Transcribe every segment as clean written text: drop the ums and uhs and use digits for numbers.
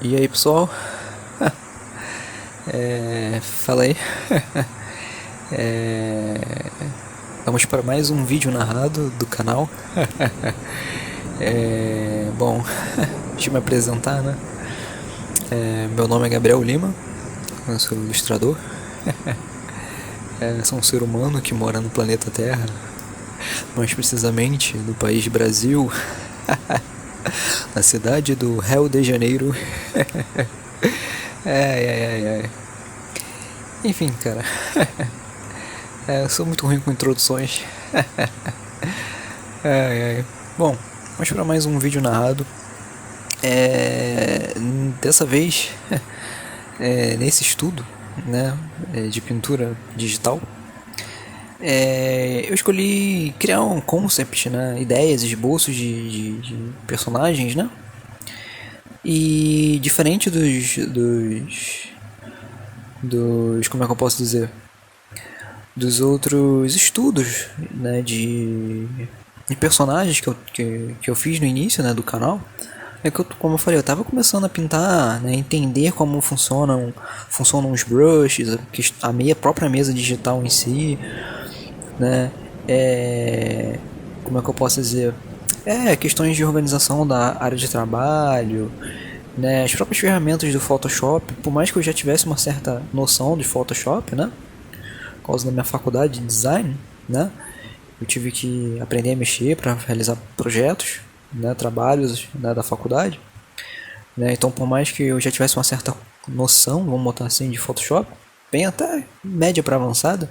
E aí pessoal, fala aí. É, Vamos para mais um vídeo narrado do canal. Bom, deixa eu me apresentar, né? Meu nome é Gabriel Lima, eu sou ilustrador. Sou um ser humano que mora no planeta Terra, mais precisamente no país Brasil, na cidade do Rio de Janeiro. Enfim, cara, eu sou muito ruim com introduções. Bom, vamos para mais um vídeo narrado. Dessa vez, nesse estudo, né, de pintura digital, eu escolhi criar um concept, né, ideias, esboços de personagens, né? E diferente dos como é que eu posso dizer, dos outros estudos, né, de personagens que eu fiz no início, né, do canal, como eu falei, eu estava começando a pintar, né, entender como funcionam os brushes, a própria mesa digital em si, né, como é que eu posso dizer, questões de organização da área de trabalho, né, as próprias ferramentas do Photoshop. Por mais que eu já tivesse uma certa noção de Photoshop, né, por causa da minha faculdade de design, né, eu tive que aprender a mexer para realizar projetos, né, trabalhos, né, da faculdade, né. Então, por mais que eu já tivesse uma certa noção, vamos botar assim, de Photoshop, bem até média para avançada,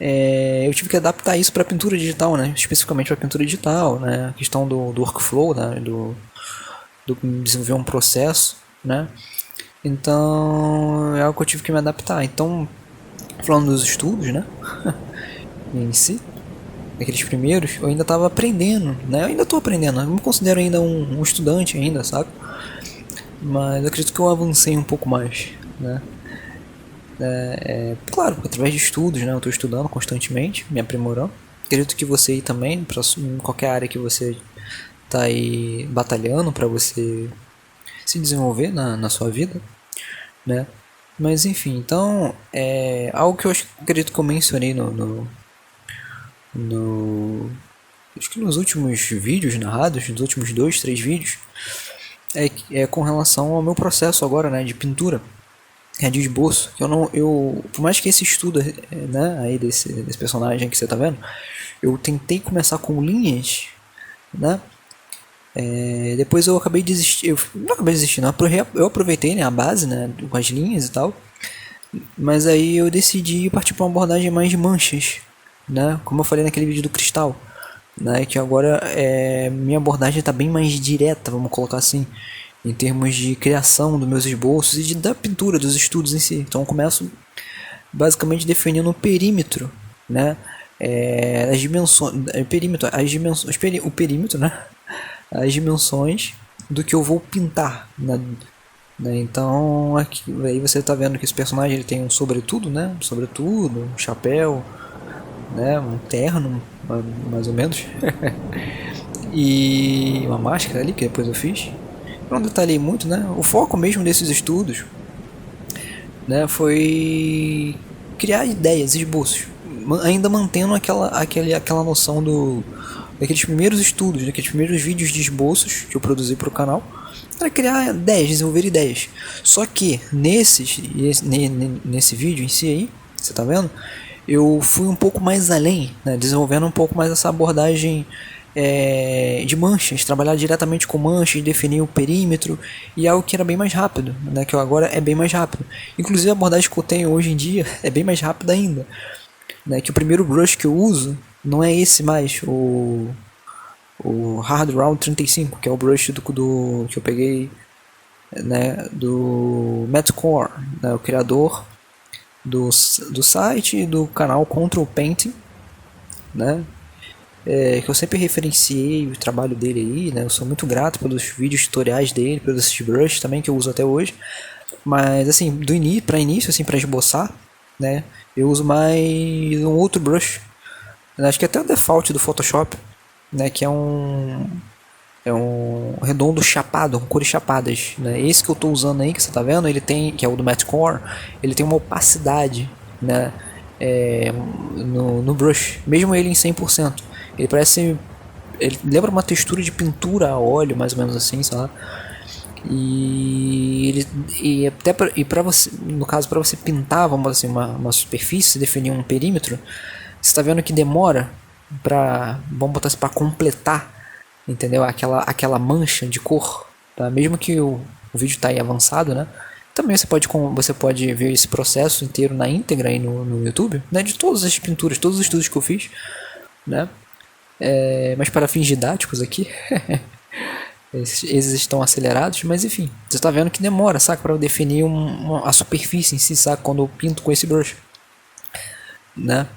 eu tive que adaptar isso para pintura digital, né, especificamente para pintura digital, né, a questão do workflow, né, do desenvolver um processo, né. Então é algo que eu tive que me adaptar. Então, falando dos estudos, né, em si, aqueles primeiros, eu ainda estava aprendendo, né? Eu ainda estou aprendendo, eu me considero ainda um estudante ainda, sabe? Mas eu acredito que eu avancei um pouco mais, né? Claro, através de estudos, né? Eu estou estudando constantemente, me aprimorando. Acredito que você aí também, em qualquer área que você está aí batalhando para você se desenvolver na sua vida, né? Mas enfim, então, algo que eu acredito que eu mencionei acho que nos últimos vídeos narrados, nos últimos 2, 3 vídeos, é com relação ao meu processo agora, né, de pintura, de esboço. Por mais que esse estudo, né, aí desse personagem que você tá vendo, eu tentei começar com linhas, né. Depois eu acabei desistindo, não acabei desistindo, eu aproveitei, né, a base, né, com as linhas e tal, mas aí eu decidi partir para uma abordagem mais de manchas, né, como eu falei naquele vídeo do cristal, né, que agora minha abordagem está bem mais direta, vamos colocar assim, em termos de criação dos meus esboços e da pintura, dos estudos em si. Então eu começo basicamente definindo o perímetro, né, as dimensões, o perímetro, né, as dimensões do que eu vou pintar, né. Então aqui, aí você está vendo que esse personagem ele tem um sobretudo, né, um chapéu, né, um terno, mais ou menos, e uma máscara ali que depois eu fiz. Eu não detalhei muito, né. O foco mesmo desses estudos, né, foi criar ideias, esboços, ainda mantendo aquela noção daqueles primeiros estudos, daqueles primeiros vídeos de esboços que eu produzi para o canal, para criar ideias, desenvolver ideias. Só que nesse vídeo em si aí, você tá vendo, eu fui um pouco mais além, né, desenvolvendo um pouco mais essa abordagem de manchas, trabalhar diretamente com manchas, definir o perímetro, e algo que era bem mais rápido, né, que agora é bem mais rápido. Inclusive a abordagem que eu tenho hoje em dia é bem mais rápida ainda, né, que o primeiro brush que eu uso não é esse mais, o Hard Round 35, que é o brush que eu peguei, né, do Matt Core, né, o criador do site e do canal Control Painting, né, que eu sempre referenciei o trabalho dele aí, né, eu sou muito grato pelos vídeos tutoriais dele, pelos brushes também que eu uso até hoje, mas assim, para início, assim, para esboçar, né, eu uso mais um outro brush, acho que até o default do Photoshop, né, que é um É um redondo chapado, com cores chapadas, né? Esse que eu estou usando aí, que você está vendo, ele tem, que é o do Matte Core, ele tem uma opacidade, né? No brush, mesmo ele em 100%. Ele parece, ele lembra uma textura de pintura a óleo, mais ou menos assim, sei lá. E até para você, no caso, para você pintar, vamos dizer assim, uma superfície, definir um perímetro, você está vendo que demora para, vamos botar assim, para completar, entendeu? Aquela mancha de cor, tá? Mesmo que o vídeo está aí avançado, né? Também você pode ver esse processo inteiro na íntegra aí no YouTube, né? De todas as pinturas, todos os estudos que eu fiz, né? Mas para fins didáticos aqui, esses estão acelerados, mas enfim, você está vendo que demora, saca? Para eu definir a superfície em si, saca? Quando eu pinto com esse brush, né?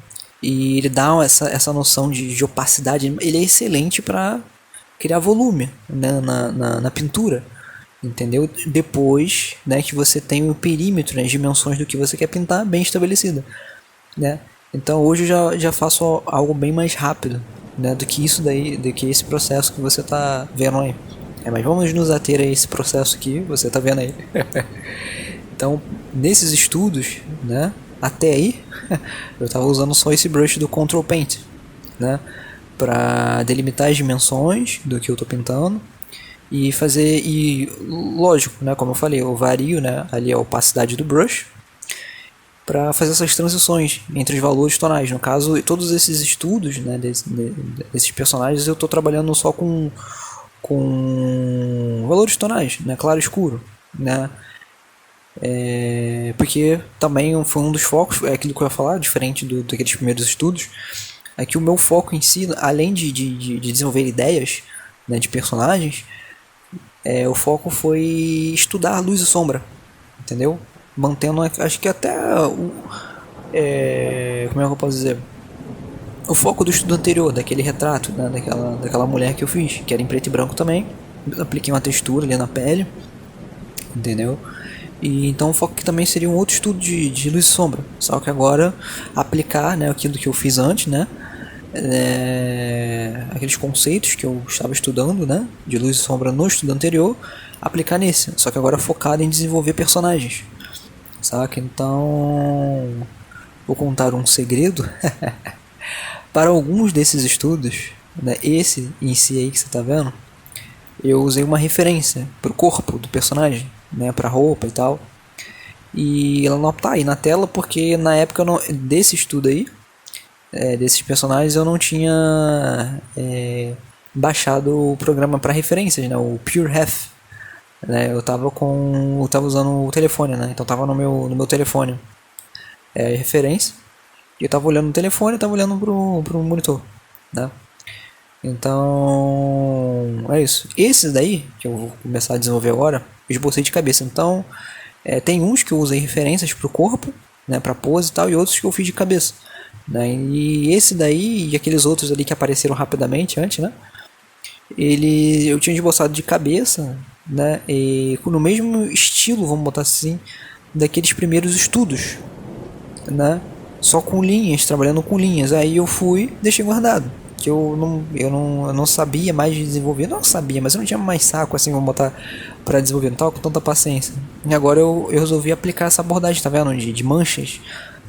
E ele dá essa noção de opacidade. Ele é excelente para criar volume, né, na pintura, entendeu? Depois, né, que você tem o perímetro, né, as dimensões do que você quer pintar bem estabelecida, né? Então hoje eu já faço algo bem mais rápido, né, do que isso daí, do que esse processo que você está vendo aí. Mas vamos nos ater a esse processo que você está vendo aí. Então, nesses estudos, né, até aí, eu estava usando só esse brush do Control Paint, né, para delimitar as dimensões do que eu estou pintando e fazer, e lógico, né, como eu falei, eu vario, né, ali a opacidade do brush para fazer essas transições entre os valores tonais. No caso, todos esses estudos, né, desses personagens, eu estou trabalhando só com valores tonais, né, claro e escuro, né. Porque também foi um dos focos, é aquilo que eu ia falar, diferente daqueles primeiros estudos, é que o meu foco em si, além de desenvolver ideias, né, de personagens, o foco foi estudar luz e sombra, entendeu? Mantendo, acho que até como é que eu posso dizer? O foco do estudo anterior, daquele retrato, né, daquela mulher que eu fiz, que era em preto e branco também. Apliquei uma textura ali na pele, entendeu? E então o foco aqui também seria um outro estudo de luz e sombra, só que agora aplicar, né, aquilo que eu fiz antes, né, aqueles conceitos que eu estava estudando, né, de luz e sombra no estudo anterior, aplicar nesse, só que agora focado em desenvolver personagens, saca? Então vou contar um segredo. Para alguns desses estudos, né, esse em si aí que você está vendo, eu usei uma referência para o corpo do personagem, né, para roupa e tal. E ela não tá aí na tela porque na época desse estudo aí, desses personagens, eu não tinha baixado o programa para referências, né, o PureRef. Né, eu tava usando o telefone, né, então tava no meu telefone referência. E eu tava olhando no telefone e tava olhando pro monitor, né. Então é isso. Esses daí que eu vou começar a desenvolver agora, eu esbocei de cabeça. Então tem uns que eu usei referências para o corpo, né, para pose e tal, e outros que eu fiz de cabeça, né. E esse daí e aqueles outros ali que apareceram rapidamente antes, né, eu tinha esboçado de cabeça, né, e no mesmo estilo, vamos botar assim, daqueles primeiros estudos, né, só com linhas, trabalhando com linhas. Aí eu fui, deixei guardado, que eu não sabia mais de desenvolver, não sabia, mas eu não tinha mais saco, assim, vamos botar, para desenvolver, não tava com tanta paciência. E agora eu resolvi aplicar essa abordagem, tá vendo, de manchas,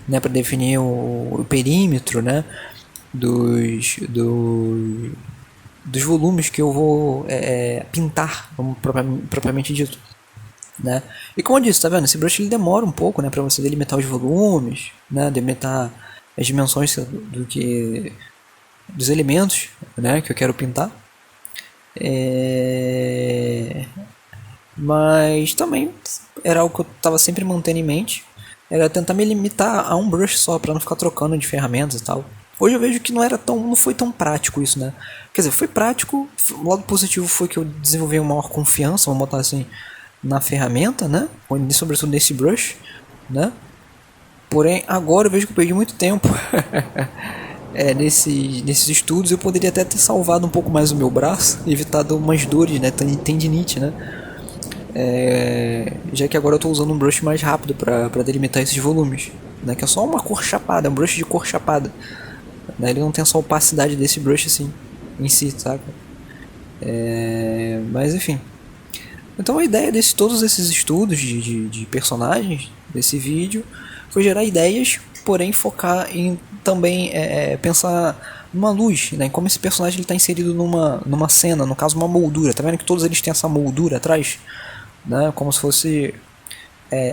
né, para definir o perímetro, né, dos volumes que eu vou pintar, propriamente dito, né? E como eu disse, tá vendo? Esse brush ele demora um pouco, né, para você delimitar os volumes, né, delimitar as dimensões dos elementos, né, que eu quero pintar. Mas também era algo que eu estava sempre mantendo em mente, era tentar me limitar a um brush só, para não ficar trocando de ferramentas e tal. Hoje eu vejo que não foi tão prático isso, né? Quer dizer, foi prático, o lado positivo foi que eu desenvolvi uma maior confiança, vamos botar assim, na ferramenta, né? Sobretudo nesse brush, né? Porém, agora eu vejo que eu perdi muito tempo nesses estudos. Eu poderia até ter salvado um pouco mais o meu braço, evitado umas dores, né? Tendinite, né? Já que agora eu estou usando um brush mais rápido para delimitar esses volumes, né? Que é só uma cor chapada, um brush de cor chapada, né? Ele não tem essa opacidade desse brush assim, em si, sabe? Mas enfim. Então a ideia de todos esses estudos de personagens desse vídeo foi gerar ideias, porém focar em também pensar numa luz, né? Em como esse personagem está inserido numa cena, no caso uma moldura. Tá vendo que todos eles têm essa moldura atrás? Né? Como se fosse...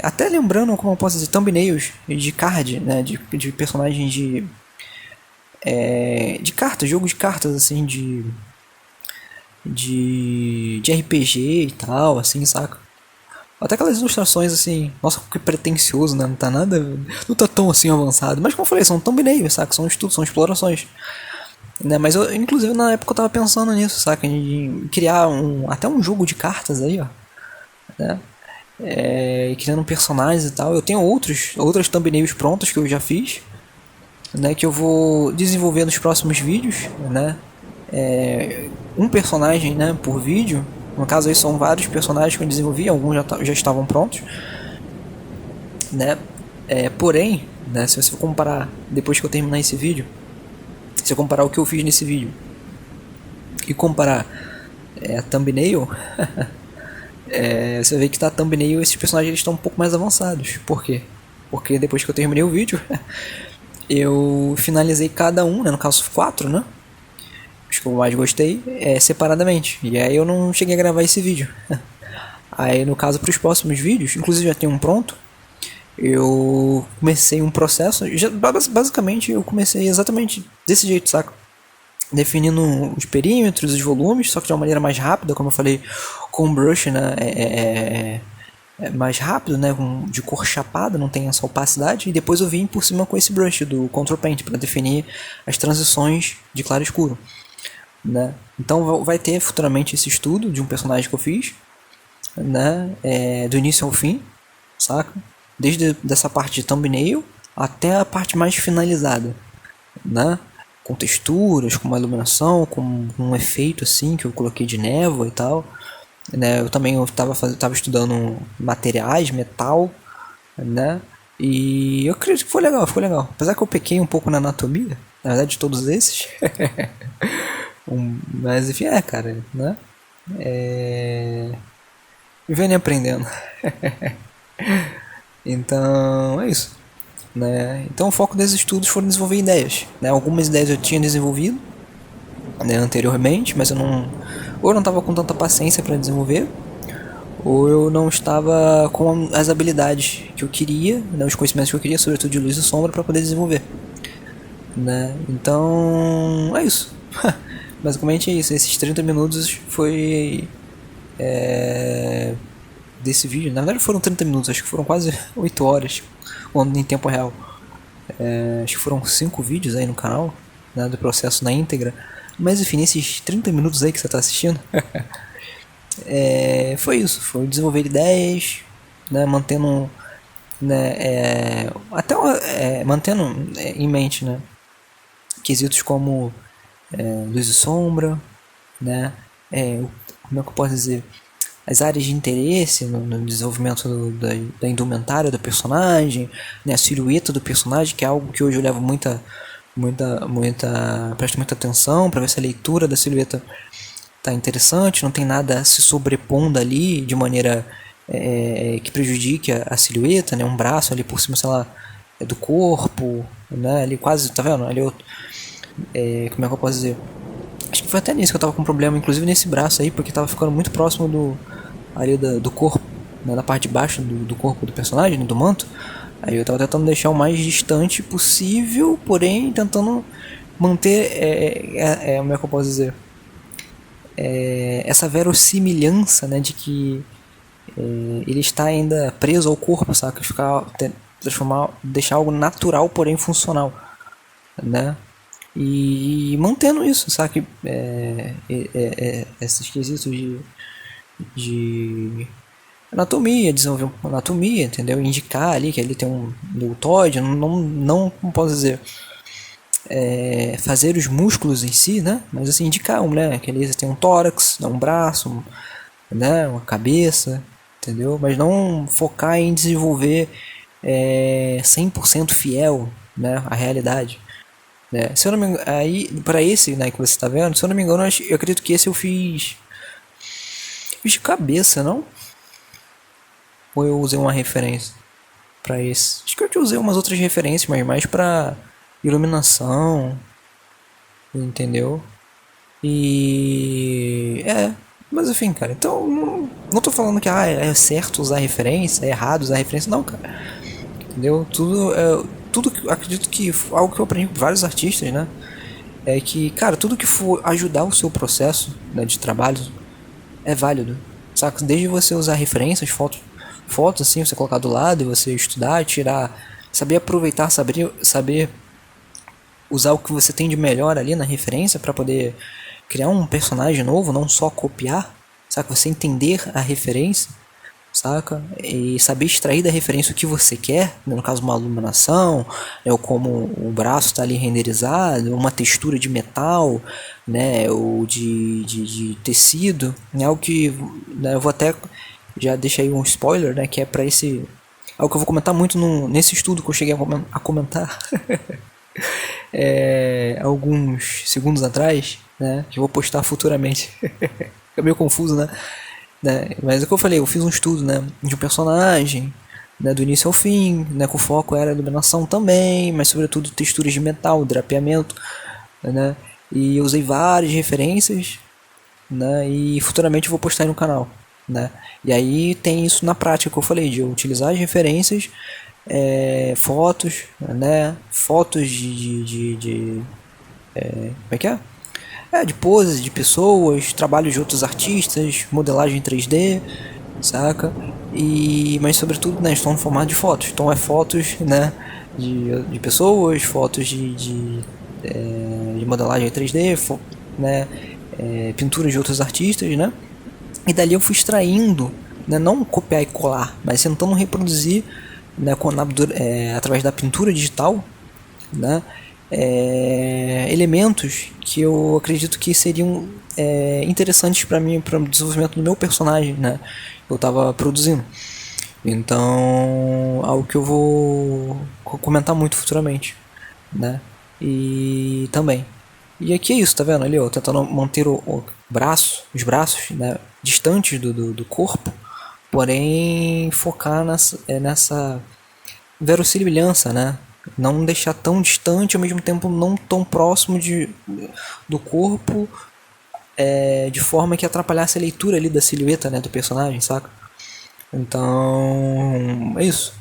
até lembrando, como eu posso dizer, thumbnails de card, né? De personagens de cartas, jogo de cartas, assim, de RPG e tal, assim, saca? Até aquelas ilustrações assim, nossa, que pretencioso, né? Não tá nada. Não tá tão assim avançado. Mas como eu falei, são thumbnails, saca? São estudos, são explorações. Né? Mas eu, inclusive, na época eu tava pensando nisso, saca? Em criar até um jogo de cartas aí, ó. Né? Criando personagens e tal. Eu tenho outras thumbnails prontas que eu já fiz. Né, que eu vou desenvolver nos próximos vídeos, né? Um personagem, né, por vídeo. No caso aí são vários personagens que eu desenvolvi, alguns já estavam prontos, né? Porém, né, se você for comparar depois que eu terminar esse vídeo, se eu comparar o que eu fiz nesse vídeo e comparar a thumbnail, você vê que tá a thumbnail esses personagens eles estão um pouco mais avançados. Por quê? Porque depois que eu terminei o vídeo, eu finalizei cada um, né, no caso 4, né? Os que eu mais gostei separadamente. E aí eu não cheguei a gravar esse vídeo. Aí no caso para os próximos vídeos, inclusive já tem um pronto. Eu comecei um processo. Basicamente eu comecei exatamente desse jeito, saca? Definindo os perímetros, os volumes, só que de uma maneira mais rápida, como eu falei, com o brush, né? Mais rápido, né? De cor chapada, não tem essa opacidade. E depois eu vim por cima com esse brush do Control Paint para definir as transições de claro e escuro. Né? Então vai ter futuramente esse estudo de um personagem que eu fiz, né? Do início ao fim, saca? Desde dessa parte de thumbnail até a parte mais finalizada, né? Com texturas, com uma iluminação, com um efeito assim que eu coloquei de névoa e tal, né? Eu também tava estudando materiais, metal, né? E eu acredito que ficou legal. Apesar que eu pequei um pouco na anatomia, na verdade de todos esses. Mas enfim, cara, né? Vivendo e aprendendo. Então, é isso. Né? Então o foco desses estudos foi desenvolver ideias. Né? Algumas ideias eu tinha desenvolvido, né, anteriormente, mas ou eu não estava com tanta paciência para desenvolver, ou eu não estava com as habilidades que eu queria, né, os conhecimentos que eu queria, sobretudo de luz e sombra, para poder desenvolver. Né? Então, é isso. Basicamente é isso. Esses 30 minutos foi desse vídeo. Na verdade foram 30 minutos, acho que foram quase 8 horas em tempo real. Acho que foram 5 vídeos aí no canal, né, do processo na íntegra. Mas enfim, esses 30 minutos aí que você está assistindo, foi isso. Foi desenvolver ideias, né, mantendo, né, mantendo em mente, né, quesitos como luz e sombra, né, como é que eu posso dizer, as áreas de interesse no desenvolvimento da indumentária do personagem, né, a silhueta do personagem, que é algo que hoje eu levo presto muita atenção para ver se a leitura da silhueta tá interessante, não tem nada se sobrepondo ali de maneira que prejudique a silhueta, né, um braço ali por cima, sei lá, do corpo, né, ali quase, tá vendo? Ali como é que eu posso dizer? Acho que foi até nisso que eu tava com problema, inclusive nesse braço aí, porque tava ficando muito próximo do corpo, né, na parte de baixo do corpo do personagem, né, do manto. Aí eu tava tentando deixar o mais distante possível, porém tentando manter, como é que eu posso dizer? Essa verossimilhança, né, de que ele está ainda preso ao corpo, sabe? Deixar algo natural, porém funcional, né? E mantendo isso, sabe? Esses quesitos de anatomia, desenvolver uma anatomia, entendeu? Indicar ali que ele tem um deltoide, não como posso dizer, fazer os músculos em si, né? Mas assim, indicar né? Que ele tem um tórax, um braço, né? Uma cabeça, entendeu? Mas não focar em desenvolver 100% fiel, né? À realidade. né? Se eu não me engano, aí, pra esse, né, que você tá vendo, se eu não me engano, eu acredito que esse eu fiz de cabeça, não? Ou eu usei uma referência pra esse? Acho que eu usei umas outras referências, mas mais pra iluminação, entendeu? E mas enfim, cara, então não tô falando que é certo usar referência, é errado usar referência, não, cara. Entendeu? Tudo que acredito que algo que eu aprendi com vários artistas, né? É que, cara, tudo que for ajudar o seu processo, né, de trabalho é válido. Saca? Desde você usar referências, fotos assim, você colocar do lado e você estudar, tirar, saber aproveitar, saber usar o que você tem de melhor ali na referência para poder criar um personagem novo, não só copiar, saca? Você entender a referência, saca? E saber extrair da referência o que você quer, no caso uma iluminação, né? Ou como o braço está ali renderizado, uma textura de metal, né? Ou de tecido, né? Algo que, né? Eu vou até já deixar aí um spoiler, né? Que é para esse algo que eu vou comentar muito nesse estudo que eu cheguei a comentar alguns segundos atrás, né? Que eu vou postar futuramente. Fica meio confuso, né? Mas é o que eu falei, eu fiz um estudo, né? De um personagem, né? Do início ao fim, né? Com foco era iluminação também, mas sobretudo texturas de metal, drapeamento, né? E eu usei várias referências, né? E futuramente eu vou postar aí no canal, né? E aí tem isso na prática que eu falei, de eu utilizar as referências, fotos, né? Fotos como é que é? De poses de pessoas, trabalhos de outros artistas, modelagem 3D, saca? Mas sobretudo, né, estão no formato de fotos. Então é fotos, né, de pessoas, fotos de modelagem 3D, né, pinturas de outros artistas, né? E dali eu fui extraindo, né, não copiar e colar, mas tentando reproduzir, né, através da pintura digital, né, elementos que eu acredito que seriam interessantes para mim, para o desenvolvimento do meu personagem, né? Eu estava produzindo. Então, algo que eu vou comentar muito futuramente, né? E também. E aqui é isso, tá vendo ali, ó, tentando manter os braços, né, distantes do corpo, porém focar nessa verossimilhança, né? Não deixar tão distante, ao mesmo tempo não tão próximo do corpo, de forma que atrapalhasse a leitura ali da silhueta, né, do personagem, saca? Então, é isso.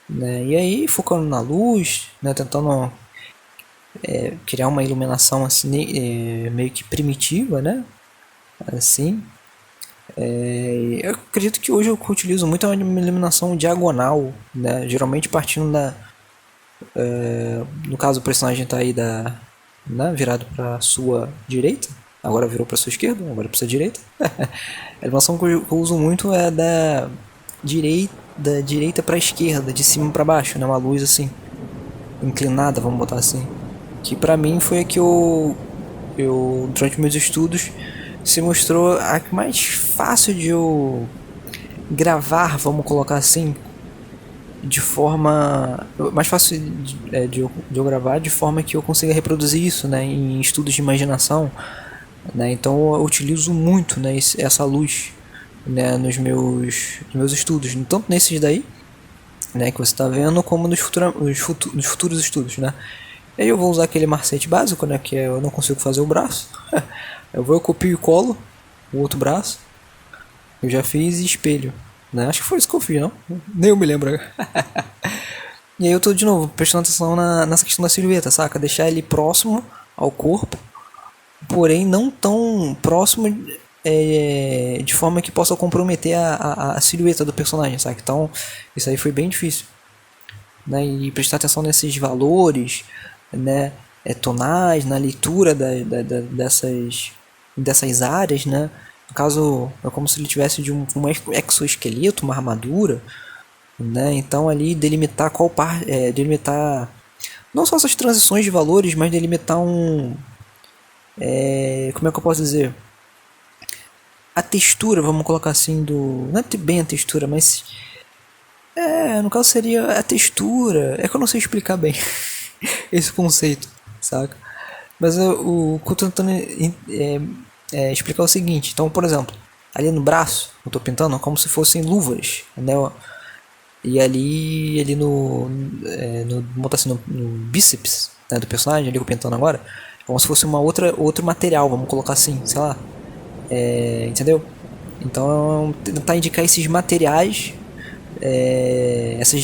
Né? E aí, focando na luz, né, tentando criar uma iluminação assim, meio que primitiva, né? Assim. Eu acredito que hoje eu utilizo muito uma iluminação diagonal, né? Geralmente partindo no caso o personagem está aí né, virado para sua direita, agora virou para sua esquerda, agora para sua direita. A iluminação que eu uso muito é da direita para esquerda, de cima para baixo, né? Uma luz assim inclinada, vamos botar assim. Que para mim foi a que eu durante meus estudos se mostrou a mais fácil de eu gravar, vamos colocar assim, de forma mais fácil de eu gravar, de forma que eu consiga reproduzir isso, né, em estudos de imaginação, né? Então eu utilizo muito, né, essa luz, né, nos meus estudos, tanto nesses daí, né, que você está vendo, como nos futuros estudos, né? E aí eu vou usar aquele macete básico, né, que eu não consigo fazer o braço. Eu copio e colo o outro braço. Eu já fiz espelho, né? Acho que foi isso que eu fiz, não? Nem eu me lembro. E aí eu tô de novo prestando atenção nessa questão da silhueta, saca? Deixar ele próximo ao corpo, porém não tão próximo de forma que possa comprometer a silhueta do personagem, saca? Então isso aí foi bem difícil, né? E prestar atenção nesses valores, né? Tonais, na leitura dessas áreas, né? No caso, é como se ele tivesse de um exoesqueleto, uma armadura, né? Então ali delimitar delimitar não só essas transições de valores, mas delimitar como é que eu posso dizer? A textura, vamos colocar assim, não é bem a textura, mas no caso seria a textura. É que eu não sei explicar bem esse conceito, saca? Mas o que eu tô tentando explicar é o seguinte. Então, por exemplo, ali no braço, eu tô pintando como se fossem luvas, né? E ali botar assim, no bíceps, né, do personagem, ali que eu tô pintando agora, é como se fosse outro material, vamos colocar assim, sei lá. Entendeu? Então, tentar indicar esses materiais,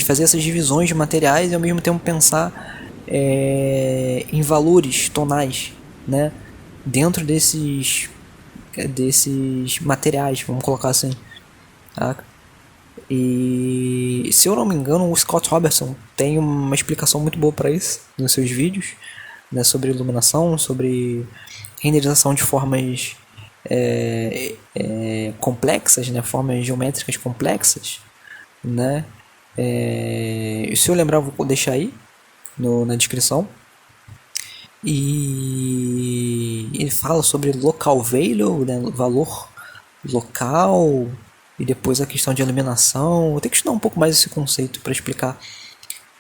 fazer essas divisões de materiais e ao mesmo tempo pensar em valores tonais, né? Dentro desses materiais, vamos colocar assim. Tá? E se eu não me engano, o Scott Robertson tem uma explicação muito boa para isso nos seus vídeos, né, sobre iluminação, sobre renderização de formas complexas, né, formas geométricas complexas, né. Se eu lembrar, eu vou deixar aí na descrição. E ele fala sobre local value, né, valor local, e depois a questão de iluminação. Eu tenho que estudar um pouco mais esse conceito para explicar,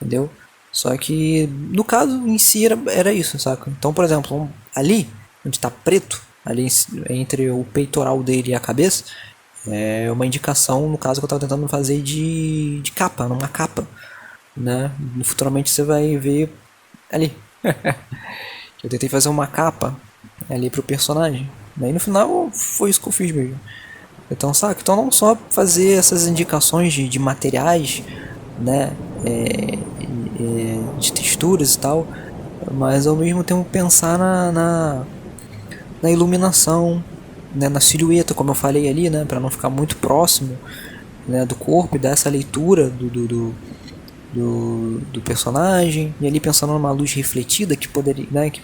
entendeu? Só que no caso em si era isso, saca? Então, por exemplo, ali onde está preto, ali entre o peitoral dele e a cabeça, é uma indicação, no caso que eu estava tentando fazer de capa, numa capa, né? Futuramente você vai ver ali. Eu tentei fazer uma capa ali pro personagem. Daí no final foi isso que eu fiz mesmo. Então, saca? Então não só fazer essas indicações de materiais, né? De texturas e tal, mas ao mesmo tempo pensar na iluminação, né? Na silhueta, como eu falei ali, né? Para não ficar muito próximo, né? Do corpo e dar essa leitura do personagem, e ali pensando numa luz refletida que poderia, né, que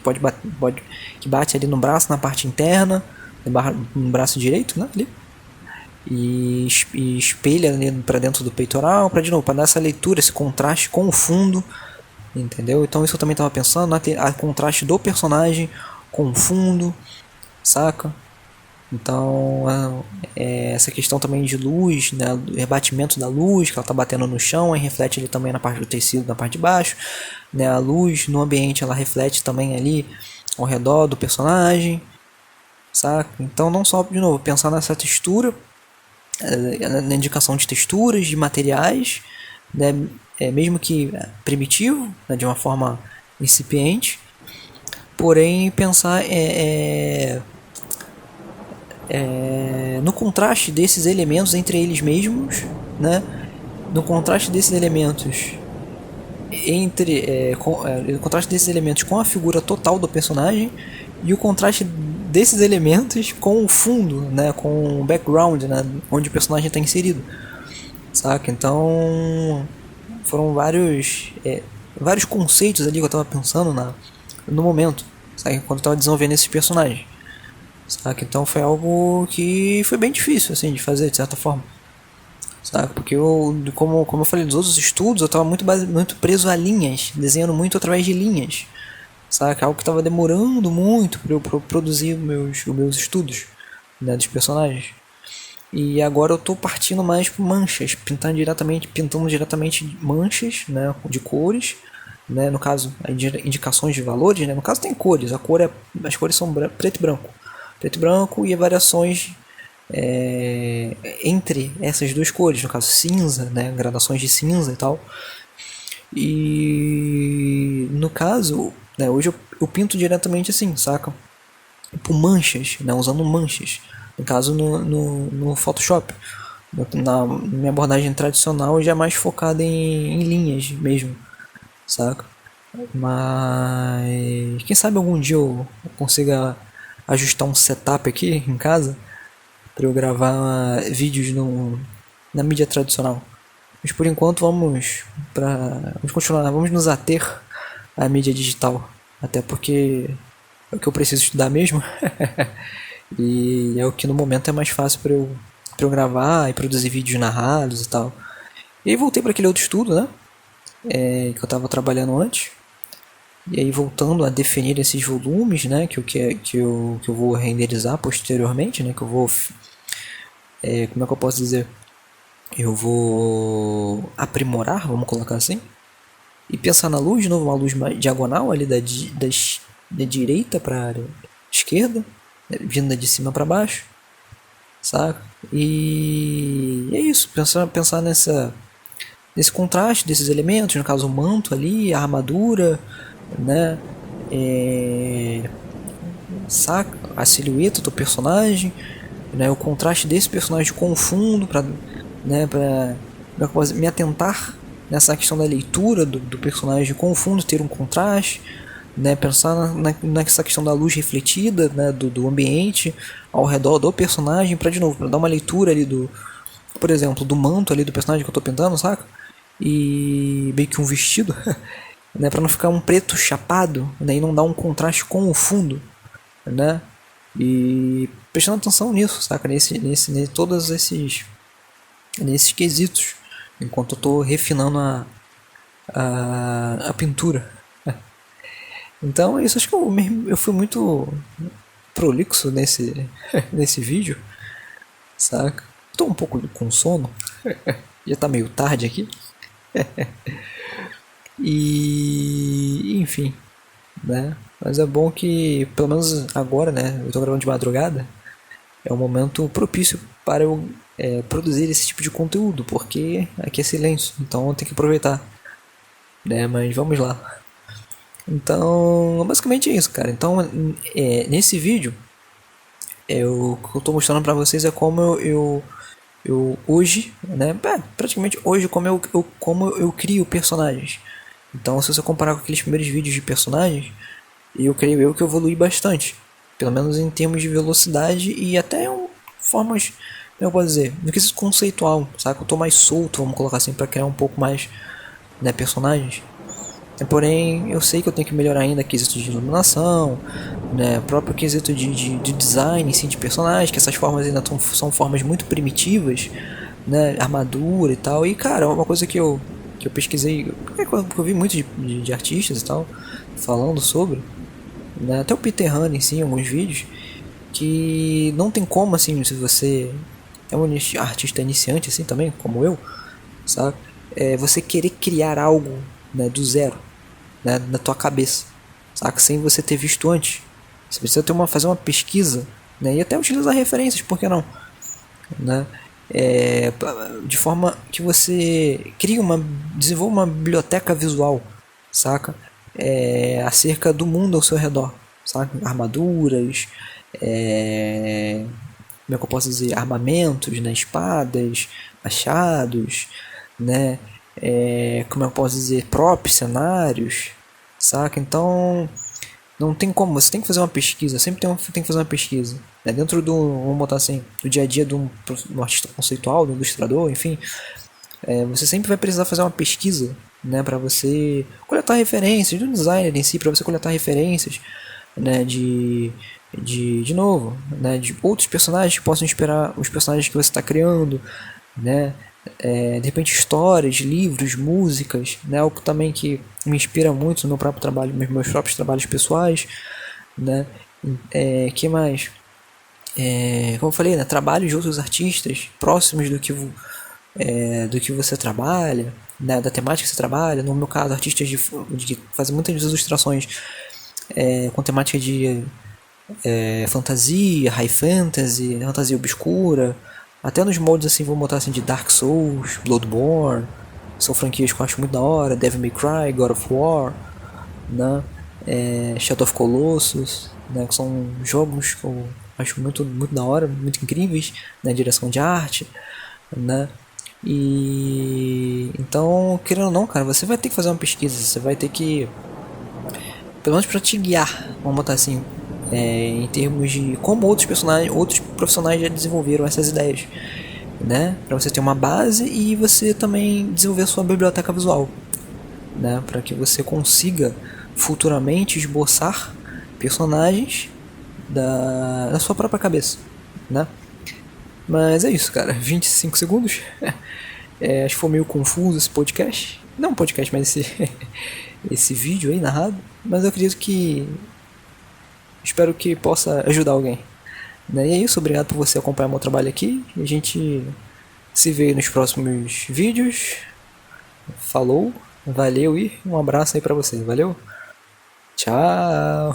que bate ali no braço, na parte interna, no braço direito, né, ali, e espelha ali para dentro do peitoral, para de novo, para dar essa leitura, esse contraste com o fundo, entendeu? Então isso eu também estava pensando, a contraste do personagem com o fundo, saca? Então, essa questão também de luz, né, o rebatimento da luz, que ela está batendo no chão, e reflete ali também na parte do tecido, na parte de baixo, né, a luz no ambiente ela reflete também ali ao redor do personagem, saca? Então, não só, de novo, pensar nessa textura, na indicação de texturas, de materiais, né, mesmo que primitivo, né, de uma forma incipiente, porém pensar no contraste desses elementos entre eles mesmos, né? No contraste desses elementos o contraste desses elementos com a figura total do personagem e o contraste desses elementos com o fundo, né? Com o background, né? Onde o personagem está inserido, saca? Então foram vários conceitos ali que eu estava pensando no momento, sabe? Quando eu estava desenvolvendo esses personagens. Saca? Então foi algo que foi bem difícil, assim, de fazer, de certa forma. Saca? Porque como eu falei dos outros estudos, eu estava muito preso a linhas, desenhando muito através de linhas. Saca? Algo que estava demorando muito para eu produzir os meus estudos, né, dos personagens. E agora eu estou partindo mais por manchas, pintando diretamente manchas, né, de cores, né, no caso, indicações de valores, né, no caso tem cores, as cores são preto e branco e variações entre essas duas cores, no caso cinza, né, gradações de cinza e tal. E no caso, né, hoje eu pinto diretamente assim, saca? Por manchas, né, usando manchas. No caso no Photoshop. Na minha abordagem tradicional já é mais focada em linhas mesmo, saca? Mas quem sabe algum dia eu consiga ajustar um setup aqui em casa para eu gravar vídeos na mídia tradicional. Mas por enquanto vamos continuar, vamos nos ater à mídia digital, até porque é o que eu preciso estudar mesmo. E é o que no momento é mais fácil para eu gravar e produzir vídeos narrados e tal. E aí voltei para aquele outro estudo, né? Que eu estava trabalhando antes. E aí voltando a definir esses volumes, né? Que eu vou renderizar posteriormente, né? Que eu vou como é que eu posso dizer? Eu vou aprimorar, vamos colocar assim. e pensar na luz, de novo, uma luz diagonal ali da direita para a esquerda, né, vindo de cima para baixo, saca? E é isso, pensar nesse contraste desses elementos, no caso o manto ali, a armadura, né? Saca? A silhueta do personagem, né? O contraste desse personagem com o fundo, para, né? Para me atentar nessa questão da leitura do personagem com o fundo, ter um contraste, né? Pensar nessa questão da luz refletida, né? do ambiente ao redor do personagem, para de novo, para dar uma leitura ali por exemplo, do manto ali do personagem que eu tô pintando, saca? E meio que um vestido, né? Para não ficar um preto chapado, né? E não dar um contraste com o fundo, né? E prestando atenção nisso, saca? Todos nesses quesitos, enquanto eu tô refinando a pintura. Então isso, acho que eu fui muito prolixo nesse vídeo, saca? Tô um pouco com sono, já tá meio tarde aqui. E enfim, né? Mas é bom que, pelo menos agora, né? Eu tô gravando de madrugada, é um momento propício para eu produzir esse tipo de conteúdo, porque aqui é silêncio, então eu tenho que aproveitar, né? Mas vamos lá. Então, basicamente é isso, cara. Então, nesse vídeo, o que eu tô mostrando pra vocês é como eu hoje, né? Praticamente hoje, como eu crio personagens. Então, se você comparar com aqueles primeiros vídeos de personagens, eu creio eu que eu evolui bastante. Pelo menos em termos de velocidade e até formas, como eu posso dizer, no quesito conceitual, sabe? Eu tô mais solto, vamos colocar assim, pra criar um pouco mais, né, personagens. Porém, eu sei que eu tenho que melhorar ainda quesito de iluminação, né, próprio quesito de design em si, de personagens, que essas formas ainda são formas muito primitivas, né, armadura e tal. E cara, uma coisa que eu pesquisei, que eu vi muito de artistas e tal, falando sobre, né, até o Peter Hunn em si, em alguns vídeos, que não tem como, assim, se você é um artista iniciante assim também, como eu, sabe? Você querer criar algo, né, do zero, né, na tua cabeça, saca? Sem você ter visto antes. Você precisa fazer uma pesquisa, né, e até utilizar referências, por que não? Né? De forma que você desenvolva uma biblioteca visual, saca? Acerca do mundo ao seu redor, saca? Armaduras, como é que eu posso dizer, armamentos, né, espadas, machados, né, como eu posso dizer, próprios cenários, saca? Então não tem como, você tem que fazer uma pesquisa, sempre tem que fazer uma pesquisa, né? Dentro vamos botar assim, do dia a dia de um artista conceitual, de um ilustrador, enfim, você sempre vai precisar fazer uma pesquisa, né, para você coletar referências do designer em si, para você coletar referências, né, de novo, né, de outros personagens que possam inspirar os personagens que você está criando, né, de repente histórias, livros, músicas, né, algo também que me inspira muito no meu próprio trabalho, meus próprios trabalhos pessoais, né, que mais? Como eu falei, né, trabalhos de outros artistas próximos do que você trabalha, né, da temática que você trabalha. No meu caso, artistas que fazem muitas ilustrações com temática de fantasia, high fantasy, fantasia obscura, até nos moldes assim, vou botar assim, de Dark Souls, Bloodborne, são franquias que eu acho muito da hora, Devil May Cry, God of War, né? Shadow of Colossus, né? Que são jogos que eu acho muito, muito da hora, muito incríveis, na direção de arte, né? E então, querendo ou não, cara, você vai ter que fazer uma pesquisa, você vai ter que, pelo menos para te guiar, vamos botar assim, em termos de como outros profissionais já desenvolveram essas ideias, né? Para você ter uma base e você também desenvolver a sua biblioteca visual, né? Para que você consiga futuramente esboçar personagens da sua própria cabeça, né? Mas é isso, cara. 25 segundos. Acho que foi meio confuso esse podcast. Não podcast, mas esse vídeo aí narrado. Mas eu acredito que... espero que possa ajudar alguém. Né? E é isso. Obrigado por você acompanhar meu trabalho aqui. E a gente se vê nos próximos vídeos. Falou. Valeu e um abraço aí pra você. Valeu? Tchau!